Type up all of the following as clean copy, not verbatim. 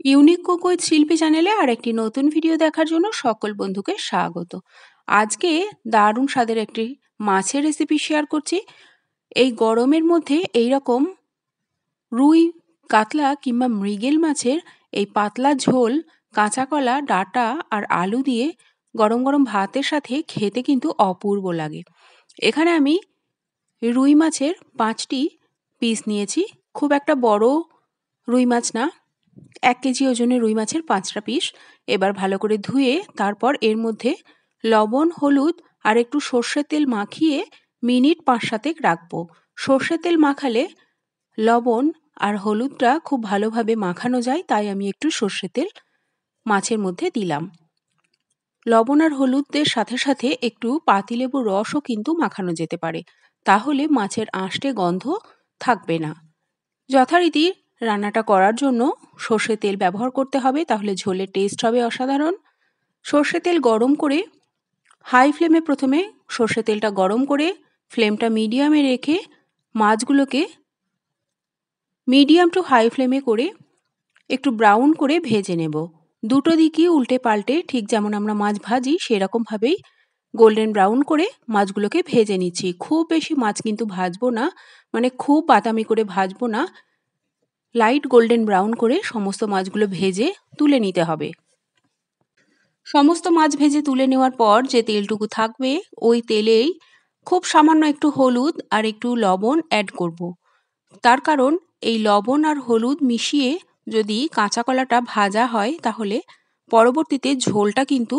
Unique cook with শিল্পী চ্যানেলে আরেকটি নতুন ভিডিও দেখার জন্য সকল বন্ধুকে স্বাগত। আজকে দারুণ স্বাদের একটি মাছের রেসিপি শেয়ার করছি। এই গরমের মধ্যে এই রকম রুই, কাতলা কিংবা মৃগেল মাছের এই পাতলা ঝোল কাঁচা কলা, ডাঁটা আর আলু দিয়ে গরম গরম ভাতের সাথে খেতে কিন্তু অপূর্ব লাগে। এখানে আমি রুই মাছের ৫টি পিস নিয়েছি। খুব একটা বড় রুই মাছ না, ১ কেজি ওজনের রুই মাছের ৫টা পিস। এবার ভালো করে ধুয়ে তারপর এর মধ্যে লবণ, হলুদ আর একটু সর্ষের তেল মাখিয়ে মিনিট ৫-৭ রাখবো। সর্ষের তেল মাখালে লবণ আর হলুদটা খুব ভালোভাবে মাখানো যায়, তাই আমি একটু সর্ষের তেল মাছের মধ্যে দিলাম। লবণ আর হলুদের সাথে সাথে একটু পাতিলেবুর রসও কিন্তু মাখানো যেতে পারে, তাহলে মাছের আঁশটে গন্ধ থাকবে না। যথারীতি রান্নাটা করার জন্য সর্ষের তেল ব্যবহার করতে হবে, তাহলে ঝোলের টেস্ট হবে অসাধারণ। সর্ষের তেল গরম করে হাই ফ্লেমে প্রথমে সর্ষের তেলটা গরম করে ফ্লেমটা মিডিয়ামে রেখে মাছগুলোকে মিডিয়াম টু হাই ফ্লেমে করে একটু ব্রাউন করে ভেজে নেব। দুটো দিকই উল্টে পাল্টে ঠিক যেমন আমরা মাছ ভাজি সেরকমভাবেই গোল্ডেন ব্রাউন করে মাছগুলোকে ভেজে নিচ্ছি। খুব বেশি মাছ কিন্তু ভাজবো না, মানে খুব বাদামি করে ভাজবো না। লাইট গোল্ডেন ব্রাউন করে সমস্ত মাছগুলো ভেজে তুলে নিতে হবে। সমস্ত মাছ ভেজে তুলে নেওয়ার পর যে তেলটুকু থাকবে ওই তেলেই খুব সামান্য একটু হলুদ আর একটু লবণ অ্যাড করব। তার কারণ এই লবণ আর হলুদ মিশিয়ে যদি কাঁচা কলাটা ভাজা হয় তাহলে পরবর্তীতে ঝোলটা কিন্তু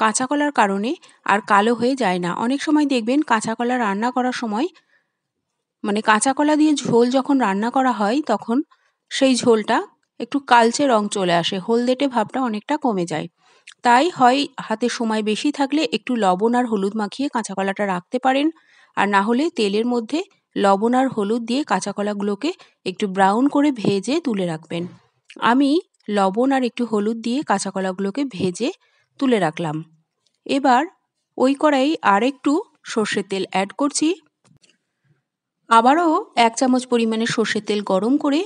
কাঁচা কলার কারণে আর কালো হয়ে যায় না। অনেক সময় দেখবেন কাঁচা কলা রান্না করার সময়, মানে কাঁচা কলা দিয়ে ঝোল যখন রান্না করা হয় তখন সেই ঝোলটা একটু কালচে রং চলে আসে, হলদেটে ভাবটা অনেকটা কমে যায়। তাই হয় হাতে সময় বেশি থাকলে একটু লবণ আর হলুদ মাখিয়ে কাঁচা কলাটা রাখতে পারেন, আর না হলে তেলের মধ্যে লবণ আর হলুদ দিয়ে কাঁচা কলাগুলোকে একটু ব্রাউন করে ভেজে তুলে রাখবেন। আমি লবণ আর একটু হলুদ দিয়ে কাঁচা কলাগুলোকে ভেজে তুলে রাখলাম। এবার ওই কড়াই আর একটু সর্ষের তেল অ্যাড করছি। আবারও ১ চামচ পরিমাণে সর্ষের তেল গরম করে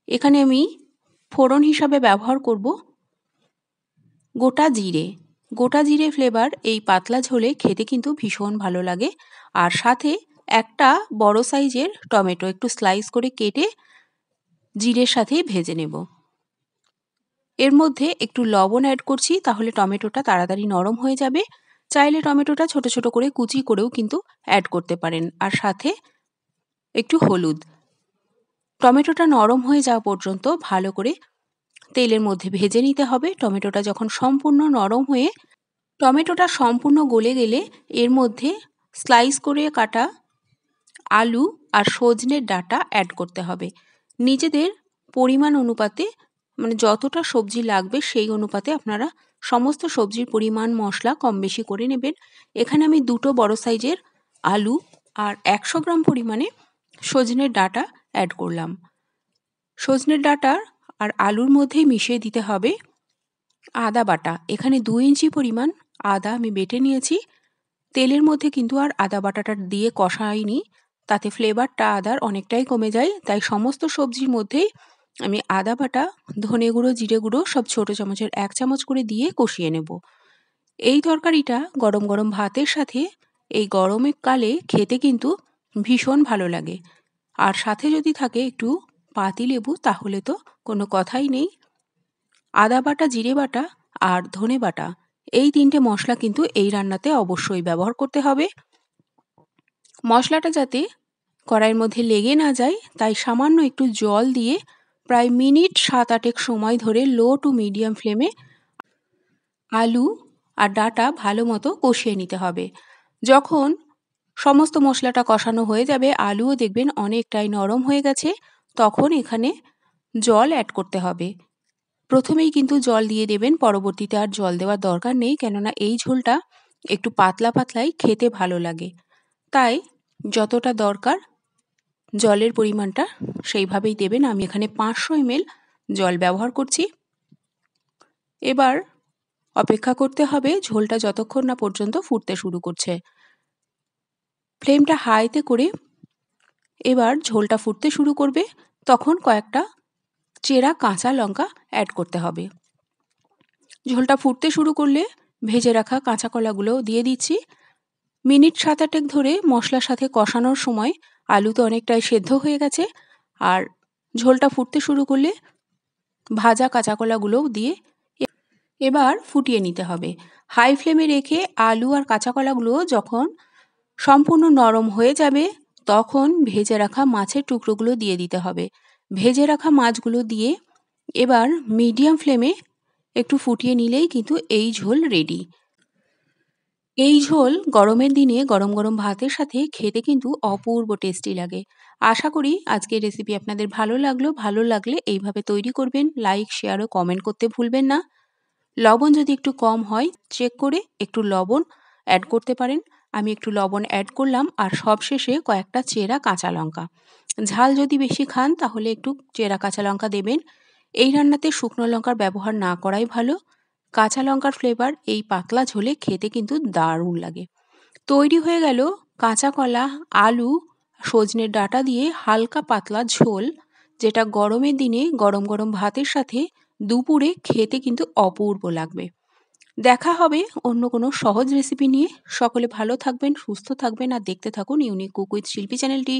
এখানে আমি ফোড়ন হিসাবে ব্যবহার করব গোটা জিরে। গোটা জিরে ফ্লেভার এই পাতলা ঝোলে খেতে কিন্তু ভীষণ ভালো লাগে। আর সাথে একটা বড় সাইজের টমেটো একটু স্লাইস করে কেটে জিরের সাথে ভেজে নেব। এর মধ্যে একটু লবণ অ্যাড করছি, তাহলে টমেটোটা তাড়াতাড়ি নরম হয়ে যাবে। চাইলে টমেটোটা ছোট ছোট করে কুচি করেও কিন্তু অ্যাড করতে পারেন। আর সাথে একটু হলুদ। টমেটোটা নরম হয়ে যাওয়া পর্যন্ত ভালো করে তেলের মধ্যে ভেজে নিতে হবে। টমেটোটা যখন সম্পূর্ণ নরম হয়ে টমেটোটা সম্পূর্ণ গলে গেলে এর মধ্যে স্লাইস করে কাটা আলু আর সজনের ডাঁটা অ্যাড করতে হবে। নিজেদের পরিমাণ অনুপাতে, মানে যতটা সবজি লাগবে সেই অনুপাতে আপনারা সমস্ত সবজির পরিমাণ মশলা কম বেশি করে নেবেন। এখানে আমি দুটো বড় সাইজের আলু আর ১০০ গ্রাম পরিমাণে সজনের ডাঁটা অ্যাড করলাম। সজনের ডাঁটা আর আলুর মধ্যেই মিশিয়ে দিতে হবে আদা বাটা। এখানে ২ ইঞ্চি পরিমাণ আদা আমি বেটে নিয়েছি। তেলের মধ্যে কিন্তু আর আদা বাটাটা দিয়ে কষাইনি, তাতে ফ্লেভারটা আদার অনেকটাই কমে যায়। তাই সমস্ত সবজির মধ্যেই আমি আদা বাটা, ধনে গুঁড়ো, জিরে গুঁড়ো সব ছোট চামচের ১ চামচ করে দিয়ে কষিয়ে নেব। এই তরকারিটা গরম গরম ভাতের সাথে এই গরমের কালে খেতে কিন্তু ভীষণ ভালো লাগে। আর সাথে যদি থাকে একটু পাতিলেবু তাহলে তো কোনো কথাই নেই। আদা বাটা, জিরে বাটা আর ধনে বাটা এই ৩টে মশলা কিন্তু এই রান্নাতে অবশ্যই ব্যবহার করতে হবে। মশলাটা যাতে কড়াইয়ের মধ্যে লেগে না যায় তাই সামান্য একটু জল দিয়ে প্রায় মিনিট ৭-৮ সময় ধরে লো টু মিডিয়াম ফ্লেমে আলু আর ডাঁটা ভালো মতো কষিয়ে নিতে হবে। যখন সমস্ত মশলাটা কষানো হয়ে যাবে, আলুও দেখবেন অনেকটাই নরম হয়ে গেছে, তখন এখানে জল অ্যাড করতে হবে। প্রথমেই কিন্তু জল দিয়ে দেবেন, পরবর্তীতে আর জল দেওয়ার দরকার নেই, কেননা এই ঝোলটা একটু পাতলা পাতলাই খেতে ভালো লাগে। তাই যতটা দরকার জলের পরিমাণটা সেইভাবেই দেবেন। আমি এখানে ৫০০ ml জল ব্যবহার করছি। এবার অপেক্ষা করতে হবে ঝোলটা যতক্ষণ না পর্যন্ত ফুটতে শুরু করছে। ফ্লেমটা হাইতে করে এবার ঝোলটা ফুটতে শুরু করবে, তখন কয়েকটা চেরা কাঁচা লঙ্কা অ্যাড করতে হবে। ঝোলটা ফুটতে শুরু করলে ভেজে রাখা কাঁচা কলাগুলো দিয়ে দিচ্ছি। মিনিট 7-8 ধরে মশলার সাথে কষানোর সময় আলু তো অনেকটাই সেদ্ধ হয়ে গেছে, আর ঝোলটা ফুটতে শুরু করলে ভাজা কাঁচা কলাগুলোও দিয়ে এবার ফুটিয়ে নিতে হবে। হাই ফ্লেমে রেখে আলু আর কাঁচা কলাগুলো যখন সম্পূর্ণ নরম হয়ে যাবে তখন ভেজে রাখা মাছের টুকরোগুলো দিয়ে দিতে হবে। ভেজে রাখা মাছগুলো দিয়ে এবার মিডিয়াম ফ্লেমে একটু ফুটিয়ে নিলেই কিন্তু এই ঝোল রেডি। এই ঝোল গরমের দিনে গরম গরম ভাতের সাথে খেতে কিন্তু অপূর্ব টেস্টি লাগে। আশা করি আজকের রেসিপি আপনাদের ভালো লাগলো। ভালো লাগলে এইভাবে তৈরি করবেন। লাইক, শেয়ার ও কমেন্ট করতে ভুলবেন না। লবণ যদি একটু কম হয় চেক করে একটু লবণ অ্যাড করতে পারেন। আমি একটু লবণ অ্যাড করলাম, আর সবশেষে কয়েকটা চেরা কাঁচা লঙ্কা। ঝাল যদি বেশি খান তাহলে একটু চেরা কাঁচা লঙ্কা দেবেন। এই রান্নাতে শুকনো লঙ্কার ব্যবহার না করাই ভালো। কাঁচা লঙ্কার ফ্লেভার এই পাতলা ঝোলে খেতে কিন্তু দারুণ লাগে। তৈরি হয়ে গেল কাঁচা কলা, আলু, সজনের ডাঁটা দিয়ে হালকা পাতলা ঝোল, যেটা গরমের দিনে গরম গরম ভাতের সাথে দুপুরে খেতে কিন্তু অপূর্ব লাগবে। দেখা হবে অন্য কোনো সহজ রেসিপি নিয়ে। সকলে ভালো থাকবেন, সুস্থ থাকবেন আর দেখতে থাকুন ইউনিক কুক উইথ শিল্পী চ্যানেলটি।